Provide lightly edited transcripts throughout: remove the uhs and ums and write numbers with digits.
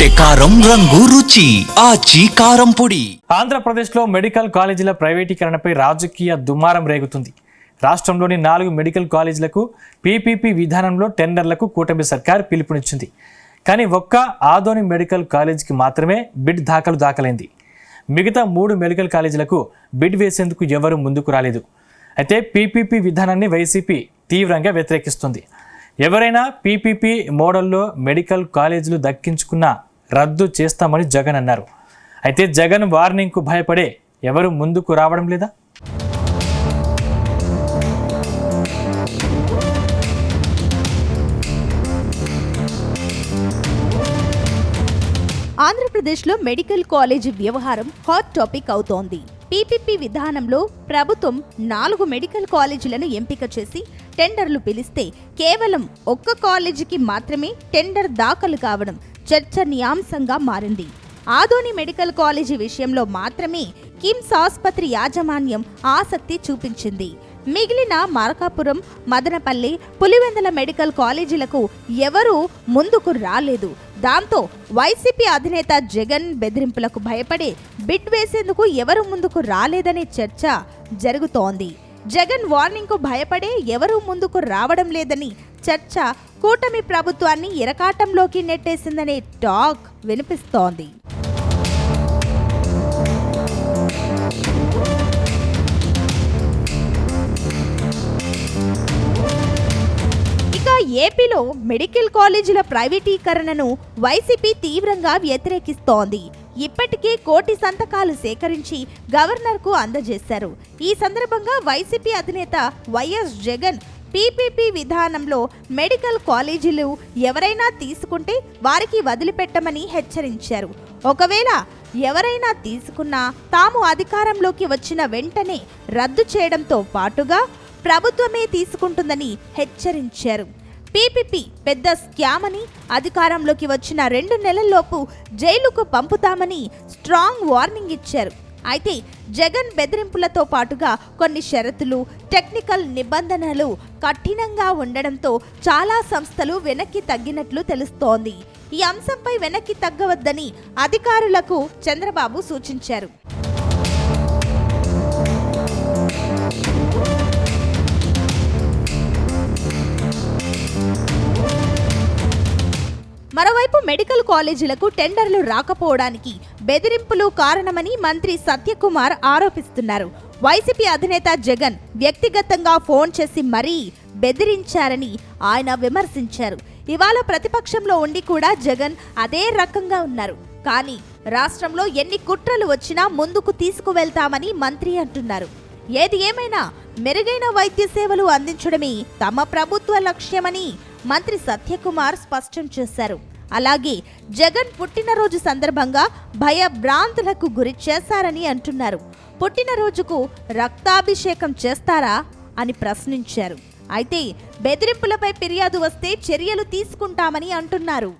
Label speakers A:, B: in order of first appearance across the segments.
A: కొట్టే కారం రంగు రుచి ఆచి కారం పొడి.
B: ఆంధ్రప్రదేశ్లో మెడికల్ కాలేజీల ప్రైవేటీకరణపై రాజకీయ దుమారం రేగుతుంది. రాష్ట్రంలోని 4 మెడికల్ కాలేజీలకు పీపీపీ విధానంలో టెండర్లకు కూటమి సర్కార్ పిలుపునిచ్చింది. కానీ ఒక్క ఆదోని మెడికల్ కాలేజీకి మాత్రమే బిడ్ దాఖలైంది. మిగతా 3 మెడికల్ కాలేజీలకు బిడ్ వేసేందుకు ఎవరూ ముందుకు రాలేదు. అయితే పీపీపీ విధానాన్ని వైసీపీ తీవ్రంగా వ్యతిరేకిస్తుంది. ఎవరైనా పీపీపీ మోడల్లో మెడికల్ కాలేజీలు దక్కించుకున్నా రద్దు చేస్తామని జగన్ అన్నారు. అయితే జగన్ వార్నింగ్కు భయపడే ఎవరు ముందుకు రావడం లేదా?
C: ఆంధ్రప్రదేశ్లో మెడికల్ కాలేజీ వ్యవహారం హాట్ టాపిక్ అవుతోంది. పీపీపీ విధానంలో ప్రభుత్వం 4 మెడికల్ కాలేజీలను ఎంపిక చేసి టెండర్లు పిలిస్తే కేవలం ఒక్క కాలేజీకి మాత్రమే టెండర్ దాఖలు కావడం చర్చనీయాంశంగా మారింది. ఆదోని మెడికల్ కాలేజీ విషయంలో మాత్రమే కిమ్స్ ఆసుపత్రి యాజమాన్యం ఆసక్తి చూపించింది. మిగిలిన మార్కాపురం, మదనపల్లి, పులివెందుల మెడికల్ కాలేజీలకు ఎవరూ ముందుకు రాలేదు. దాంతో వైసీపీ అధినేత జగన్ బెదిరింపులకు భయపడే బిడ్ వేసేందుకు ఎవరు ముందుకు రాలేదనే చర్చ జరుగుతోంది. జగన్ వార్నింగ్కు భయపడే ఎవరూ ముందుకు రావడం లేదని చర్చ కూటమి ప్రభుత్వాన్ని ఇరకాటంలోకి నెట్టేసిందనే టాక్ వినిపిస్తోంది. ఏపీలో మెడికల్ కాలేజీల ప్రైవేటీకరణను వైసీపీ తీవ్రంగా వ్యతిరేకిస్తోంది. ఇప్పటికే 1 కోటి సంతకాలు సేకరించి గవర్నర్కు అందజేశారు. ఈ సందర్భంగా వైసీపీ అధినేత వైఎస్ జగన్ పీపీపీ విధానంలో మెడికల్ కాలేజీలు ఎవరైనా తీసుకుంటే వారికి వదిలిపెట్టమని హెచ్చరించారు. ఒకవేళ ఎవరైనా తీసుకున్నా తాము అధికారంలోకి వచ్చిన వెంటనే రద్దు చేయడంతో పాటుగా ప్రభుత్వమే తీసుకుంటుందని హెచ్చరించారు. పీపీపీ పెద్ద స్కామ్ అని, అధికారంలోకి వచ్చిన 2 నెలల్లోపు జైలుకు పంపుతామని స్ట్రాంగ్ వార్నింగ్ ఇచ్చారు. అయితే జగన్ బెదిరింపులతో పాటుగా కొన్ని షరతులు, టెక్నికల్ నిబంధనలు కఠినంగా ఉండడంతో చాలా సంస్థలు వెనక్కి తగ్గినట్లు తెలుస్తోంది. ఈ అంశంపై వెనక్కి తగ్గవద్దని అధికారులకు చంద్రబాబు సూచించారు. మరోవైపు మెడికల్ కాలేజీలకు టెండర్లు రాకపోవడానికి బెదిరింపులు కారణమని మంత్రి సత్యకుమార్ ఆరోపిస్తున్నారు. వైసీపీ అధినేత జగన్ వ్యక్తిగతంగా ఫోన్ చేసి మరీ బెదిరించారని ఆయన విమర్శించారు. ఇవాళ ప్రతిపక్షంలో ఉండి కూడా జగన్ అదే రకంగా ఉన్నారు. కానీ రాష్ట్రంలో ఎన్ని కుట్రలు వచ్చినా ముందుకు తీసుకువెళ్తామని మంత్రి అంటున్నారు. ఏది ఏమైనా మెరుగైన వైద్య సేవలు అందించడమే తమ ప్రభుత్వ లక్ష్యమని మంత్రి సత్యకుమార్ స్పష్టం చేశారు. అలాగే జగన్ పుట్టినరోజు సందర్భంగా భయభ్రాంతులకు గురి చేశారని అంటున్నారు. పుట్టినరోజుకు రక్తాభిషేకం చేస్తారా అని ప్రశ్నించారు. అయితే బెదిరింపులపై ఫిర్యాదు వస్తే చర్యలు తీసుకుంటామని అంటున్నారు.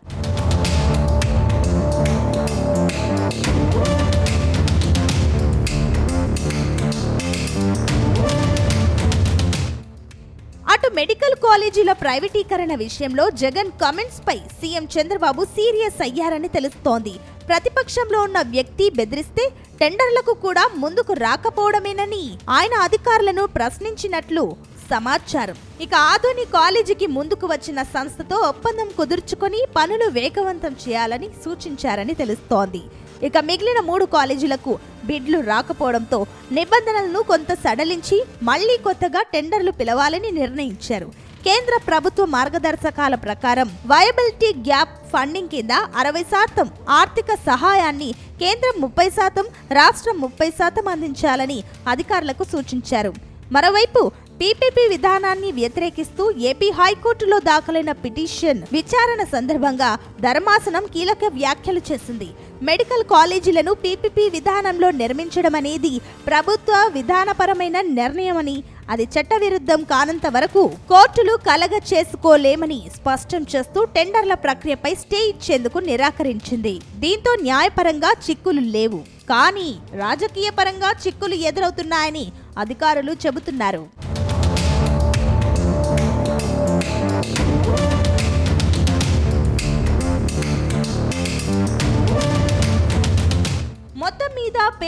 C: అటు మెడికల్ కాలేజీల ప్రైవేటీకరణ విషయంలో జగన్ కమెంట్స్ పై సీఎం చంద్రబాబు సీరియస్ అయ్యారని తెలుస్తోంది. ప్రతిపక్షంలో ఉన్న వ్యక్తి బెదిరిస్తే టెండర్లకు కూడా ముందుకు రాకపోవడమేనని ఆయన అధికారులను ప్రశ్నించినట్లు సమాచారం. ఇక ఆదోని కాలేజీకి ముందుకు వచ్చిన సంస్థతో ఒప్పందం కుదుర్చుకొని పనులు వేగవంతం చేయాలని సూచించారని తెలుస్తోంది. ఇక మిగిలిన 3 కాలేజీలకు బిడ్లు రాకపోవడంతో నిబంధనలను కొంత సడలించి మళ్లీ కొత్తగా టెండర్లు పిలవాలని నిర్ణయించారు. కేంద్ర ప్రభుత్వ మార్గదర్శకాల ప్రకారం వయబిలిటీ గ్యాప్ ఫండింగ్ కింద 60% ఆర్థిక సహాయాన్ని కేంద్రం 30%, రాష్ట్రం 30% అందించాలని అధికారులకు సూచించారు. మరోవైపు పీపీపీ విధానాన్ని వ్యతిరేకిస్తూ ఏపీ హైకోర్టులో దాఖలైన పిటిషన్ విచారణ సందర్భంగా ధర్మాసనం కీలక వ్యాఖ్యలు చేసింది. మెడికల్ కాలేజీలను పీపీపీ విధానంలో నిర్మించడం అనేది ప్రభుత్వ విధానపరమైన నిర్ణయమని, అది చట్టవిరుద్ధం కానంత వరకు కోర్టులు కలగ చేసుకోలేమని స్పష్టం చేస్తూ టెండర్ల ప్రక్రియపై స్టే ఇచ్చేందుకు నిరాకరించింది. దీంతో న్యాయపరంగా చిక్కులు లేవు, కానీ రాజకీయ పరంగా చిక్కులు ఎదురవుతున్నాయని అధికారులు చెబుతున్నారు.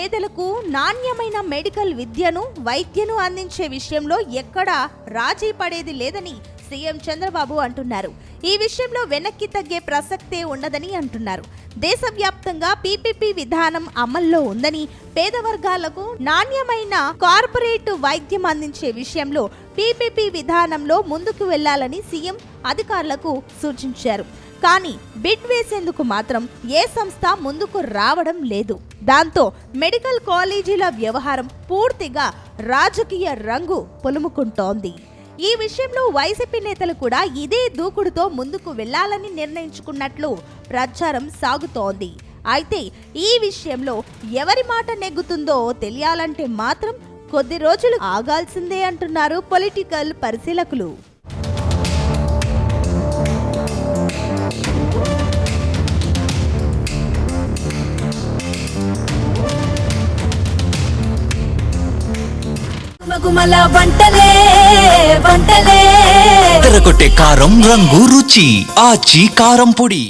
C: పేదలకు నాణ్యమైన మెడికల్ విద్యను వైద్యను అందించే విషయంలో ఎక్కడా రాజీ పడేది లేదని సీఎం చంద్రబాబు అంటున్నారు. ఈ విషయంలో వెనక్కి తగ్గే ప్రసక్తే ఉండదని అంటున్నారు. దేశవ్యాప్తంగా పీపీపీ విధానం అమల్లో ఉందని, పేద వర్గాలకు నాణ్యమైన కార్పొరేట్ వైద్యం అందించే విషయంలో పీపీపీ విధానంలో ముందుకు వెళ్లాలని సీఎం అధికారులకు సూచించారు. కానీ బిడ్ వేసేందుకు మాత్రం ఏ సంస్థ ముందుకు రావడం లేదు. దాంతో మెడికల్ కాలేజీల వ్యవహారం పూర్తిగా రాజకీయ రంగు పులుముకుంటోంది. ఈ విషయంలో వైసీపీ నేతలు కూడా ఇదే దూకుడుతో ముందుకు వెళ్లాలని నిర్ణయించుకున్నట్లు ప్రచారం సాగుతోంది. అయితే ఈ విషయంలో ఎవరి మాట నెగ్గుతుందో తెలియాలంటే మాత్రం కొద్ది రోజులు ఆగాల్సిందే అంటున్నారు పొలిటికల్ పరిశీలకులు.
D: మగుమల వంటలే వంటలే
A: తెరకొట్టే కారం రంగు రుచి ఆచి కారం పొడి.